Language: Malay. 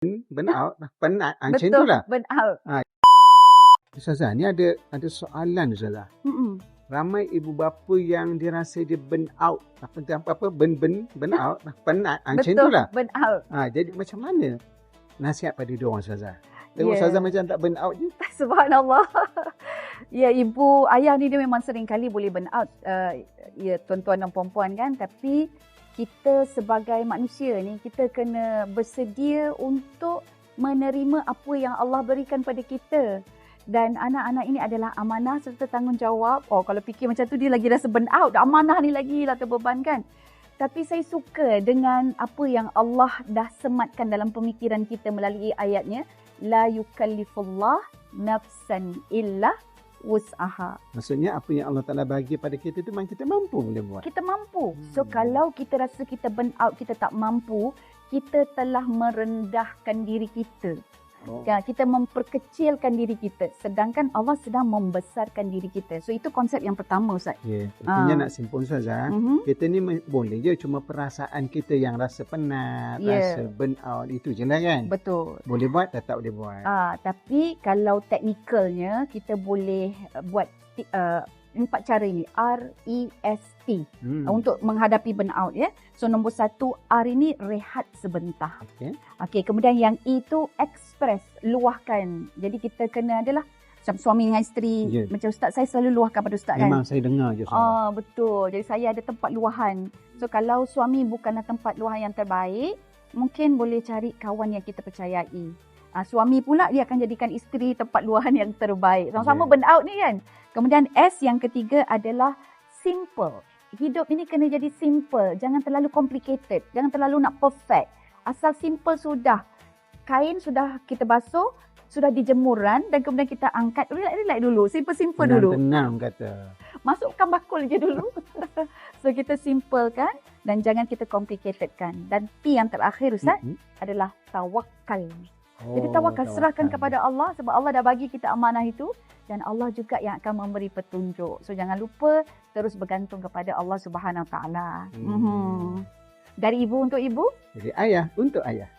burn out, penat, macam Betul, itulah. burn out. Ustazah, ni ada soalan Ustazah. Ramai ibu bapa yang dia rasa dia burn out, burn out, penat, macam Betul, itulah. burn out. Jadi macam mana nasihat pada dia orang Ustazah? Tengok Ustazah macam tak burn out je. Subhanallah. Ya, ibu, ayah ni dia memang sering kali boleh burn out. Ya, tuan-tuan dan puan-puan kan. Tapi kita sebagai manusia ni, kita kena bersedia untuk menerima apa yang Allah berikan pada kita. Dan anak-anak ini adalah amanah serta tanggungjawab. Oh, kalau fikir macam tu dia lagi rasa burn out. Amanah ni lagi lah terbebankan. Tapi saya suka dengan apa yang Allah dah sematkan dalam pemikiran kita melalui ayatnya. La yukallifullah nafsan illa wus'aha. Maksudnya apa yang Allah Ta'ala bagi pada kita tu memang kita mampu boleh buat. Kita mampu. So kalau kita rasa kita burn out, kita tak mampu, kita telah merendahkan diri kita. Kita memperkecilkan diri kita. Sedangkan Allah sedang membesarkan diri kita. So itu konsep yang pertama Ustaz. Ya, artinya nak simpul Ustazah, kita ni boleh je cuma perasaan kita yang rasa penat, rasa burn out, itu je lah kan. Betul. Boleh buat, tak boleh buat. Tapi kalau teknikalnya, kita boleh buat 4 cara ini. REST. Untuk menghadapi burnout ya. So nombor 1, R ini rehat sebentar. Okey, kemudian yang E itu express, luahkan. Jadi kita kena adalah macam suami dengan isteri. Macam Ustaz, saya selalu luahkan pada Ustaz kan. Memang saya dengar je. Betul. Jadi saya ada tempat luahan. So kalau suami bukanlah tempat luahan yang terbaik, mungkin boleh cari kawan yang kita percayai. Suami pula dia akan jadikan isteri tempat luahan yang terbaik. Sama-sama burn out ni kan. Kemudian S yang ketiga adalah simple. Hidup ini kena jadi simple. Jangan terlalu complicated. Jangan terlalu nak perfect. Asal simple sudah. Kain sudah kita basuh, sudah dijemuran dan kemudian kita angkat. Relax dulu. Simple-simple dulu. Tenang kata. Masukkan bakul je dulu. So kita simple kan dan jangan kita complicated kan. Dan T yang terakhir Ustaz adalah tawakal. Jadi tawakal, serahkan kepada Allah sebab Allah dah bagi kita amanah itu dan Allah juga yang akan memberi petunjuk. So jangan lupa terus bergantung kepada Allah Subhanahu Wa Taala. Dari ibu untuk ibu, dari ayah untuk ayah.